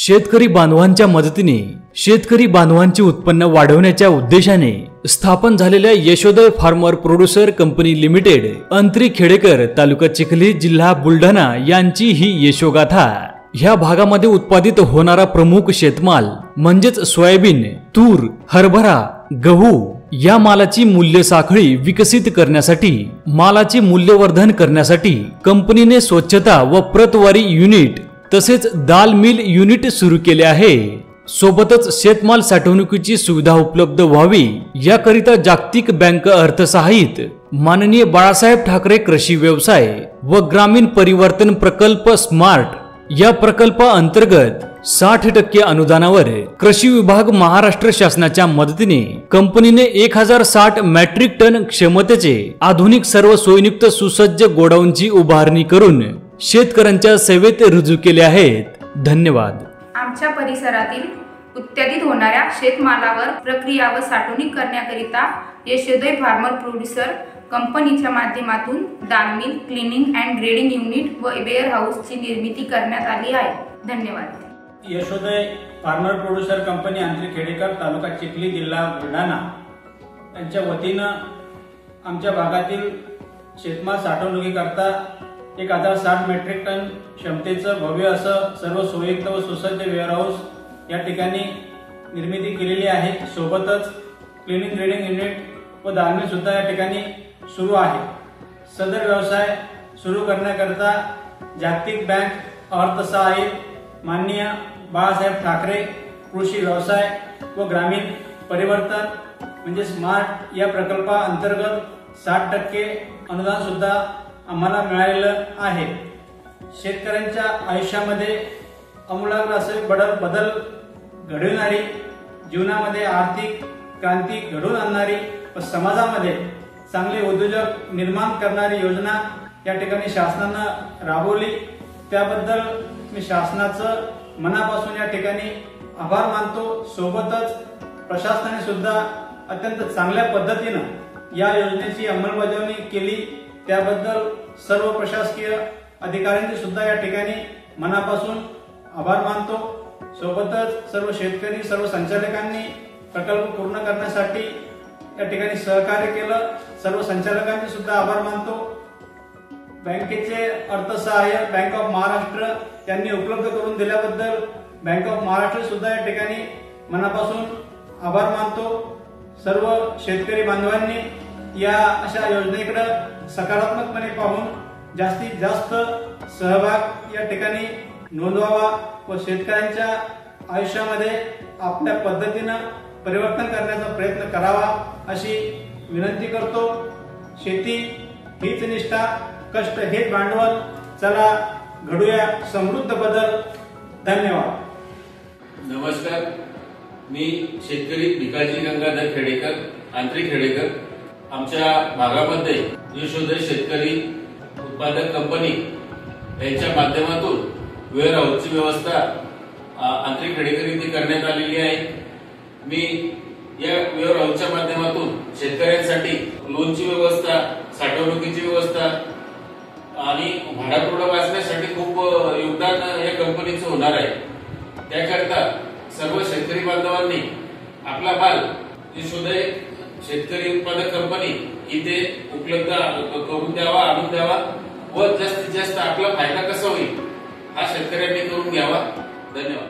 शेतकरी बांधवांच्या मदतीने शेतकरी बांधवांचे उत्पन्न वाढवण्याच्या उद्देशाने स्थापन झालेल्या Yashoday farmer producer company limited Antri Khedekar taluka Chikhli जिल्हा बुलढाणा यांची ही यशोगाथा। ह्या भागामध्ये उत्पादित होणारा प्रमुख शेतमाल म्हणजेच सोयाबीन, तूर, हरभरा, गहू या मालाची मूल्य साखळी विकसित करण्यासाठी, मालाचे मूल्यवर्धन करण्यासाठी कंपनीने स्वच्छता व प्रतवारी युनिट तसेच दाल मिल युनिट सुरू केले आहे। सोबतच शेतमाल साठवणुकीची सुविधा उपलब्ध व्हावी याकरिता जागतिक बँक अर्थसहाय्यित माननीय बाळासाहेब ठाकरे कृषी व्यवसाय व ग्रामीण परिवर्तन प्रकल्प स्मार्ट या प्रकल्पाअंतर्गत 60% अनुदानावर कृषी विभाग महाराष्ट्र शासनाच्या मदतीने कंपनीने 1060 मेट्रिक टन क्षमतेचे आधुनिक सर्व सोयीयुक्त सुसज्ज गोडाऊनची उभारणी करून शेतकऱ्यांच्या सेवेत रुजू केले आहेत। धन्यवाद। आमच्या परिसरातील उत्पादित होणाऱ्या शेतमालावर प्रक्रिया व साठवणूक करण्याकरिता यशोदय फार्मर प्रोड्युसर कंपनीच्या माध्यमातून दाल mill, cleaning and grading unit व वेअर हाऊसची निर्मिती करण्यात आली आहे। धन्यवाद। Yashoday farmer producer company Antri Khedekar taluka Chikhli जिल्हा बुलढाणा यांच्या वतीनं आमच्या भागातील शेतमाल साठवणुकीकरता 1060 मेट्रिक टन क्षमतेचं भव्य असं सर्व सोयीयुक्त व सुसज्ज वेअरहाऊस या ठिकाणी निर्मिती केलेली आहे। सोबतच क्लिनिंग ग्रेडिंग युनिट व दाल मिल सुद्धा या ठिकाणी सुरू आहे। सदर व्यवसाय सुरू करण्याकरता जागतिक बँक अर्थसहाय्यित माननीय बाळासाहेब ठाकरे कृषी व्यवसाय व ग्रामीण परिवर्तन म्हणजे स्मार्ट या प्रकल्पाअंतर्गत 60% अनुदान सुद्धा आम्हाला मिळालेलं आहे। शेतकऱ्यांच्या आयुष्यामध्ये आमूलाग्र असे बदल घडविणारी, जीवनामध्ये आर्थिक क्रांती घडवून आणणारी व समाजामध्ये चांगले उद्योजक निर्माण करणारी योजना या ठिकाणी शासनाने राबवली। त्याबद्दल मी शासनाचं मनापासून या ठिकाणी आभार मानतो। सोबतच प्रशासनाने सुद्धा अत्यंत चांगल्या पद्धतीने या योजनेची अंमलबजावणी केली, त्याबद्दल सर्व प्रशासकीय अधिकाऱ्यांनी सुद्धा या ठिकाणी मनापासून आभार मानतो। सोबतच सर्व शेतकरी, सर्व संचालकांनी प्रकल्प पूर्ण करण्यासाठी या ठिकाणी सहकार्य केलं, सर्व संचालकांनी सुद्धा आभार मानतो। बँकेचे अर्थसहाय्य बँक ऑफ महाराष्ट्र यांनी उपलब्ध करून दिल्याबद्दल बँक ऑफ महाराष्ट्र सुद्धा या ठिकाणी मनापासून आभार मानतो। सर्व शेतकरी बांधवांनी या अशा योजनेकडे सकारात्मकपणे पाहून जास्तीत जास्त सहभाग या ठिकाणी नोंदवावा व शेतकऱ्यांच्या आयुष्यामध्ये आपल्या पद्धतीने परिवर्तन करण्याचा प्रयत्न करावा अशी विनंती करतो। शेती हीच निष्ठा, कष्ट हेच भांडवल, चला घडूया समृद्ध बदल। धन्यवाद। नमस्कार, मी शेतकरी भिकाजी गंगाधर खेडेकर अंत्री खेडेकर। आमच्या भागामध्ये यशोदय शेतकरी उत्पादक कंपनी यांच्या माध्यमातून वेअर हाऊसची व्यवस्था अंत्री खेडेकर येथे करण्यात आलेली आहे। मी या वेअर हाऊसच्या माध्यमातून शेतकऱ्यांसाठी लोनची व्यवस्था, साठवणुकीची व्यवस्था आणि भाडातोडा वाचण्यासाठी खूप योगदान या कंपनीचं होणार आहे। त्याकरता सर्व शेतकरी बांधवांनी आपला माल यशोदय शेतकरी उत्पादक कंपनी इथे उपलब्ध करून द्यावा, आणून द्यावा व जास्तीत जास्त आपला फायदा कसा होईल हा शेतकऱ्यांनी करून घ्यावा। धन्यवाद।